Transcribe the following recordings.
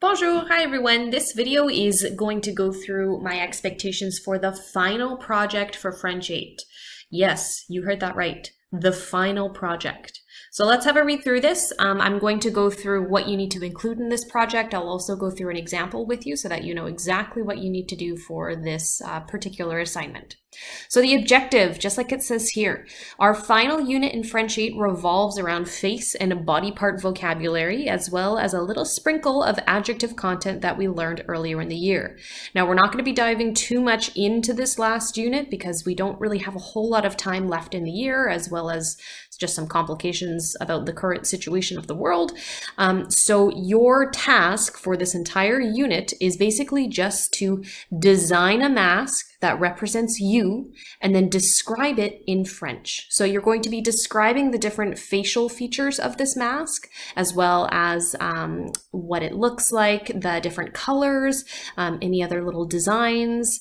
Bonjour, hi everyone. This video is going to go through my expectations for the final project for French 8. Yes, you heard that right. The final project. So let's have a read through this. I'm going to go through what you need to include in this project. I'll also go through an example with you so that you know exactly what you need to do for this particular assignment. So the objective, just like it says here, our final unit in French 8 revolves around face and body part vocabulary, as well as a little sprinkle of adjective content that we learned earlier in the year. Now, we're not going to be diving too much into this last unit because we don't really have a whole lot of time left in the year, as well as just some complications about the current situation of the world. So your task for this entire unit is basically just to design a mask that represents you and then describe it in French. So you're going to be describing the different facial features of this mask, as well as what it looks like, the different colors, any other little designs,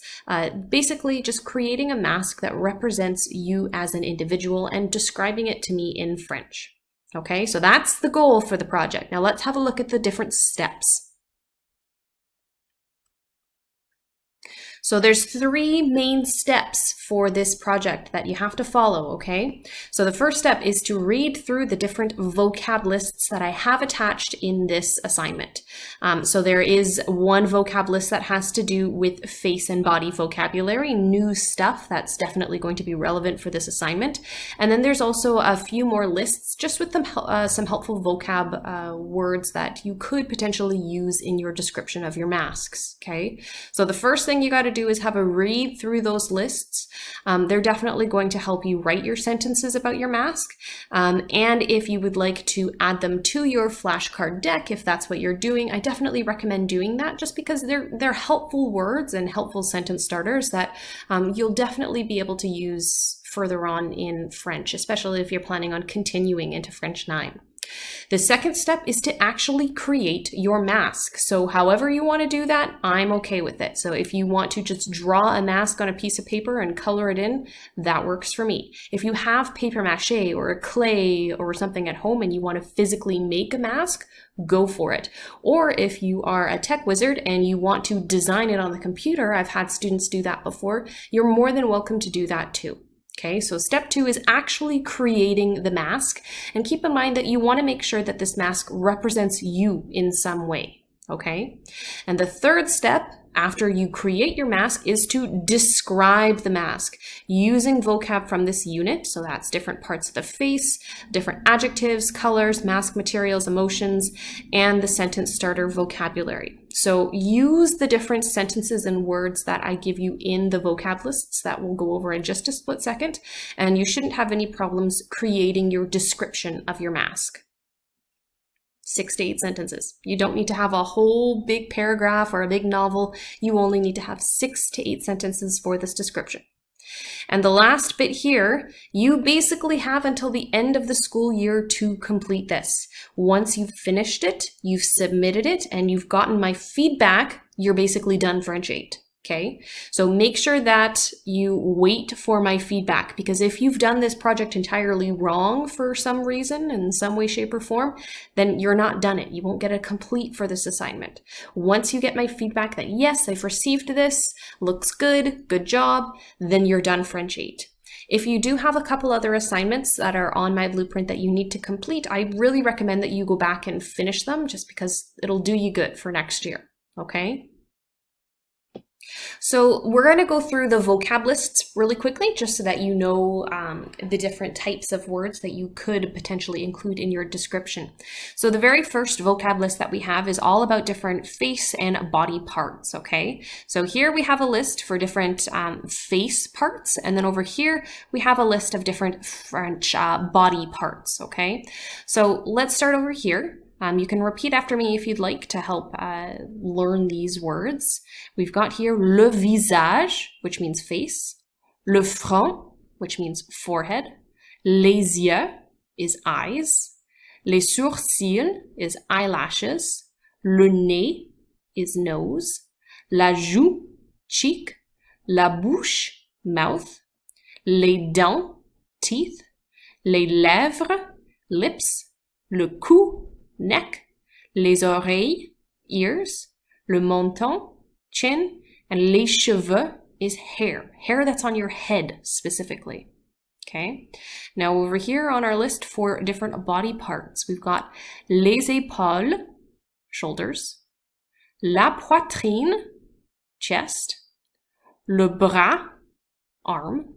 basically just creating a mask that represents you as an individual and describing it to me in French. Okay, so that's the goal for the project. Now let's have a look at the different steps. So there's 3 main steps for this project that you have to follow, okay? So the first step is to read through the different vocab lists that I have attached in this assignment. So there is one vocab list that has to do with face and body vocabulary, new stuff that's definitely going to be relevant for this assignment. And then there's also a few more lists just with some helpful vocab words that you could potentially use in your description of your masks, okay? So the first thing you got to do is have a read through those lists. They're definitely going to help you write your sentences about your mask. And if you would like to add them to your flashcard deck, if that's what you're doing, I definitely recommend doing that just because they're helpful words and helpful sentence starters that you'll definitely be able to use further on in French, especially if you're planning on continuing into French 9. The second step is to actually create your mask. So however you want to do that, I'm okay with it. So if you want to just draw a mask on a piece of paper and color it in, that works for me. If you have paper mache or a clay or something at home and you want to physically make a mask, go for it. Or if you are a tech wizard and you want to design it on the computer, I've had students do that before, you're more than welcome to do that too. Okay, so step 2 is actually creating the mask, and keep in mind that you want to make sure that this mask represents you in some way, okay? And the third step after you create your mask is to describe the mask using vocab from this unit. So that's different parts of the face, different adjectives, colors, mask materials, emotions, and the sentence starter vocabulary. So use the different sentences and words that I give you in the vocab lists that we'll go over in just a split second, and you shouldn't have any problems creating your description of your mask. 6 to 8 sentences. You don't need to have a whole big paragraph or a big novel. You only need to have 6 to 8 sentences for this description. And the last bit here, you basically have until the end of the school year to complete this. Once you've finished it, you've submitted it, and you've gotten my feedback, you're basically done French 8. Okay, so make sure that you wait for my feedback, because if you've done this project entirely wrong for some reason, in some way, shape, or form, then you're not done it. You won't get a complete for this assignment. Once you get my feedback that, yes, I've received this, looks good, good job, then you're done French 8. If you do have a couple other assignments that are on my blueprint that you need to complete, I really recommend that you go back and finish them just because it'll do you good for next year, okay? So we're going to go through the vocab lists really quickly just so that you know the different types of words that you could potentially include in your description. So the very first vocab list that we have is all about different face and body parts, okay? So here we have a list for different face parts, and then over here we have a list of different French body parts, okay? So let's start over here. You can repeat after me if you'd like to help learn these words. We've got here le visage, which means face, le front, which means forehead, les yeux is eyes, les sourcils is eyelashes, le nez is nose, la joue, cheek, la bouche, mouth, les dents, teeth, les lèvres, lips, le cou, neck, les oreilles, ears, le menton, chin, and les cheveux is hair. Hair that's on your head specifically. Okay, now over here on our list for different body parts, we've got les épaules, shoulders, la poitrine, chest, le bras, arm,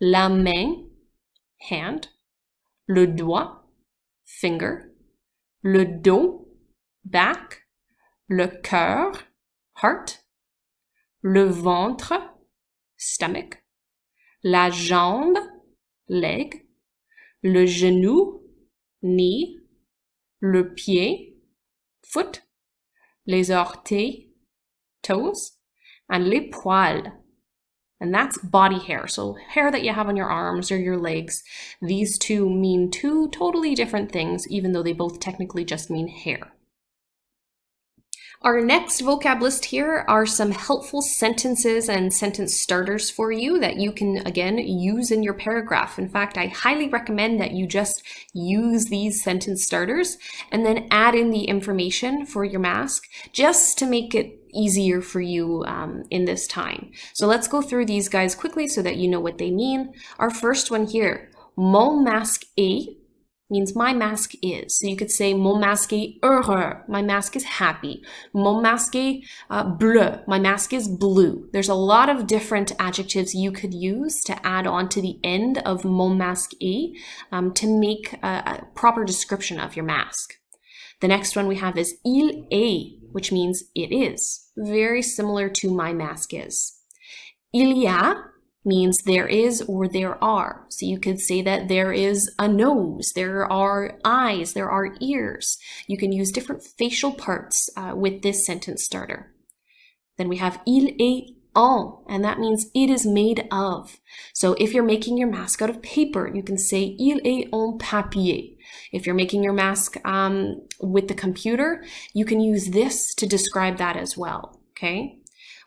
la main, hand, le doigt, finger, le dos, back, le cœur, heart, le ventre, stomach, la jambe, leg, le genou, knee, le pied, foot, les orteils, toes, and les poils. And that's body hair. So hair that you have on your arms or your legs. These two mean two totally different things, even though they both technically just mean hair. Our next vocab list here are some helpful sentences and sentence starters for you that you can, again, use in your paragraph. In fact, I highly recommend that you just use these sentence starters and then add in the information for your mask just to make it easier for you in this time. So let's go through these guys quickly so that you know what they mean. Our first one here, mon masque est, means my mask is. So you could say mon masque est heureux, my mask is happy. Mon masque est bleu, my mask is blue. There's a lot of different adjectives you could use to add on to the end of mon masque est to make a proper description of your mask. The next one we have is il est, which means it is. Very similar to my mask is. Il y a means there is or there are. So you could say that there is a nose, there are eyes, there are ears. You can use different facial parts with this sentence starter. Then we have il est en, and that means it is made of. So if you're making your mask out of paper, you can say il est en papier. If you're making your mask with the computer, you can use this to describe that as well, okay?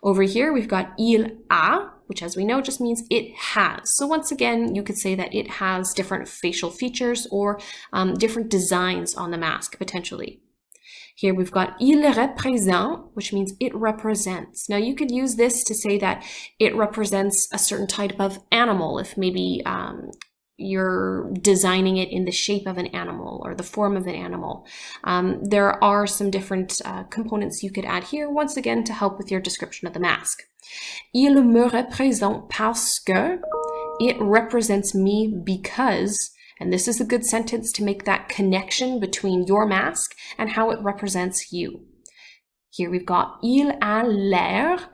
Over here, we've got il a, which as we know just means it has. So once again, you could say that it has different facial features or different designs on the mask, potentially. Here we've got il représente, which means it represents. Now you could use this to say that it represents a certain type of animal, if maybe you're designing it in the shape of an animal or the form of an animal. There are some different components you could add here, once again, to help with your description of the mask. Il me représente parce que, it represents me because, and this is a good sentence to make that connection between your mask and how it represents you. Here we've got il a l'air.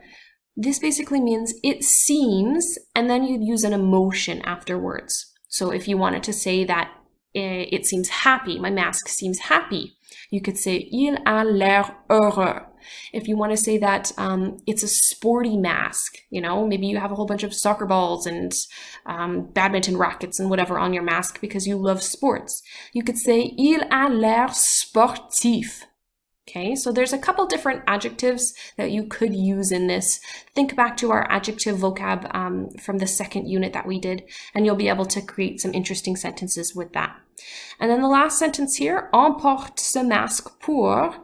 This basically means it seems, and then you'd use an emotion afterwards. So if you wanted to say that it seems happy, my mask seems happy, you could say il a l'air heureux. If you want to say that it's a sporty mask, you know, maybe you have a whole bunch of soccer balls and badminton rackets and whatever on your mask because you love sports, you could say il a l'air sportif. Okay, so there's a couple different adjectives that you could use in this. Think back to our adjective vocab from the second unit that we did, and you'll be able to create some interesting sentences with that. And then the last sentence here, on porte ce masque pour,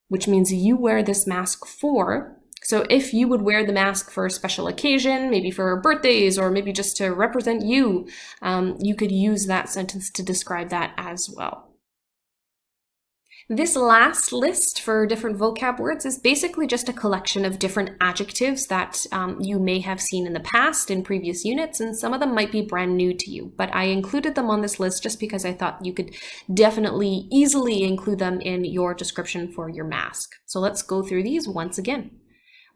which means you wear this mask for. So if you would wear the mask for a special occasion, maybe for birthdays, or maybe just to represent you, you could use that sentence to describe that as well. This last list for different vocab words is basically just a collection of different adjectives that you may have seen in the past in previous units, and some of them might be brand new to you. But I included them on this list just because I thought you could definitely easily include them in your description for your mask. So let's go through these once again.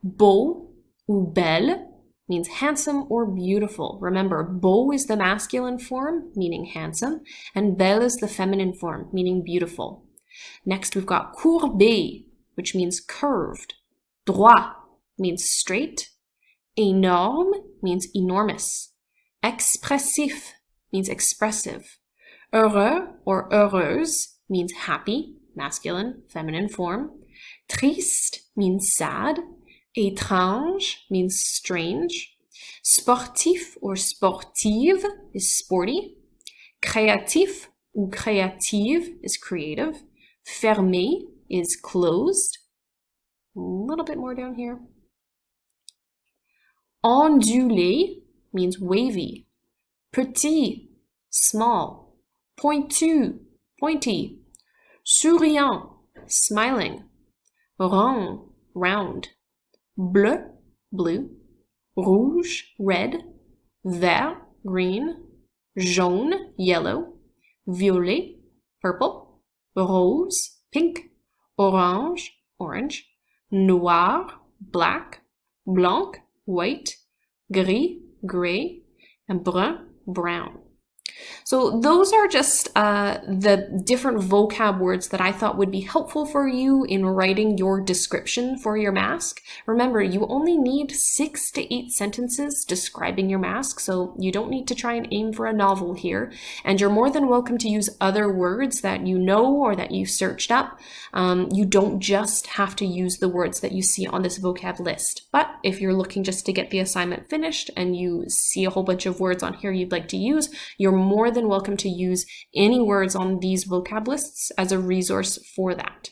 Beau ou belle means handsome or beautiful. Remember, beau is the masculine form, meaning handsome, and belle is the feminine form, meaning beautiful. Next, we've got courbé, which means curved. Droit means straight. Énorme means enormous. Expressif means expressive. Heureux or heureuse means happy, masculine, feminine form. Triste means sad. Étrange means strange. Sportif or sportive is sporty. Créatif ou créative is creative. Fermé is closed. A little bit more down here. Ondulé means wavy. Petit, small. Pointu, pointy. Souriant, smiling. Rond, round. Bleu, blue. Rouge, red. Vert, green. Jaune, yellow. Violet, purple. Rose, pink. Orange, orange. Noir, black. Blanc, white. Gris, gray. And brun, brown. So those are just the different vocab words that I thought would be helpful for you in writing your description for your mask. Remember, you only need 6 to 8 sentences describing your mask, so you don't need to try and aim for a novel here. And you're more than welcome to use other words that you know or that you searched up. You don't just have to use the words that you see on this vocab list. But if you're looking just to get the assignment finished and you see a whole bunch of words on here you'd like to use, you're more than welcome to use any words on these vocab lists as a resource for that.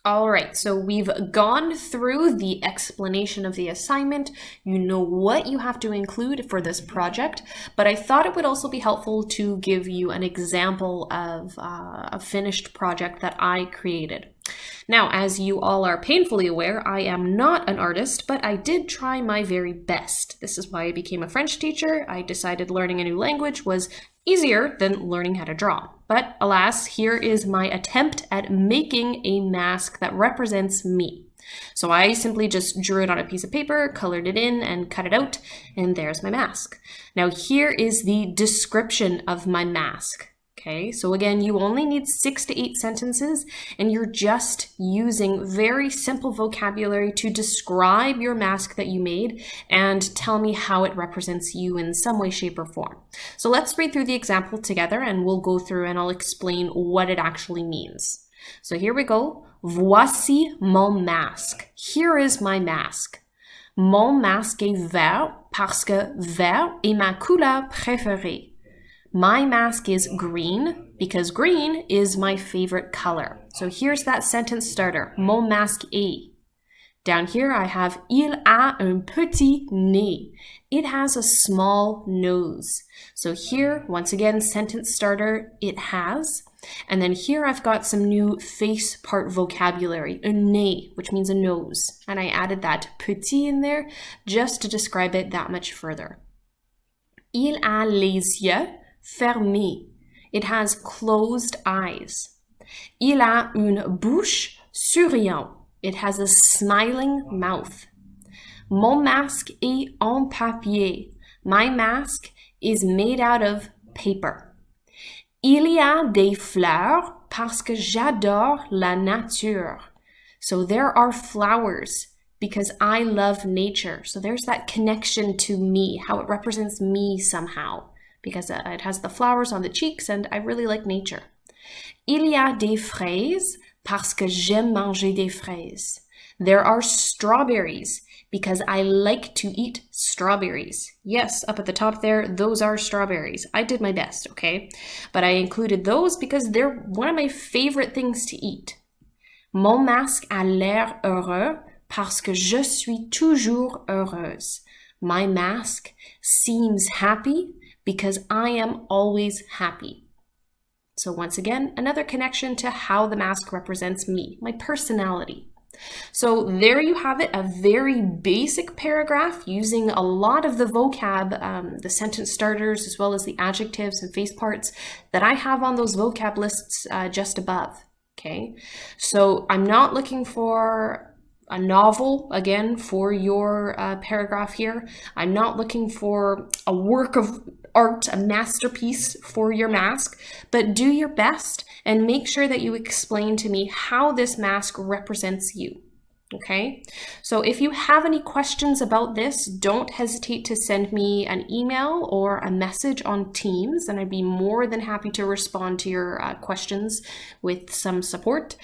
All right, so we've gone through the explanation of the assignment. You know what you have to include for this project, but I thought it would also be helpful to give you an example of a finished project that I created. Now, as you all are painfully aware, I am not an artist, but I did try my very best. This is why I became a French teacher. I decided learning a new language was easier than learning how to draw. But alas, here is my attempt at making a mask that represents me. So I simply just drew it on a piece of paper, colored it in, and cut it out, and there's my mask. Now here is the description of my mask. Okay, so again, you only need 6 to 8 sentences, and you're just using very simple vocabulary to describe your mask that you made and tell me how it represents you in some way, shape, or form. So let's read through the example together, and we'll go through and I'll explain what it actually means. So here we go. Voici mon masque. Here is my mask. Mon masque est vert parce que vert est ma couleur préférée. My mask is green because green is my favorite color. So here's that sentence starter. Mon masque est. Down here I have il a un petit nez. It has a small nose. So here, once again, sentence starter, it has. And then here I've got some new face part vocabulary, un nez, which means a nose. And I added that petit in there just to describe it that much further. Il a les yeux fermé. It has closed eyes. Il a une bouche souriante. It has a smiling mouth. Mon masque est en papier. My mask is made out of paper. Il y a des fleurs parce que j'adore la nature. So there are flowers because I love nature. So there's that connection to me, how it represents me somehow, because it has the flowers on the cheeks and I really like nature. Il y a des fraises parce que j'aime manger des fraises. There are strawberries because I like to eat strawberries. Yes, up at the top there, those are strawberries. I did my best, okay? But I included those because they're one of my favorite things to eat. Mon masque a l'air heureux parce que je suis toujours heureuse. My mask seems happy because I am always happy. So once again, another connection to how the mask represents me, my personality. So there you have it, a very basic paragraph using a lot of the vocab, the sentence starters, as well as the adjectives and face parts that I have on those vocab lists just above. Okay, so I'm not looking for a novel, again, for your paragraph here. I'm not looking for a work of art, a masterpiece for your mask, but do your best and make sure that you explain to me how this mask represents you. Okay, so if you have any questions about this, don't hesitate to send me an email or a message on Teams, and I'd be more than happy to respond to your questions with some support.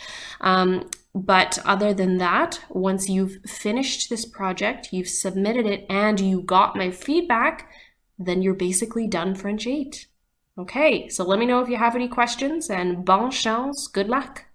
But other than that, once you've finished this project, you've submitted it, and you got my feedback, then you're basically done French 8. Okay, so let me know if you have any questions, and bonne chance, good luck.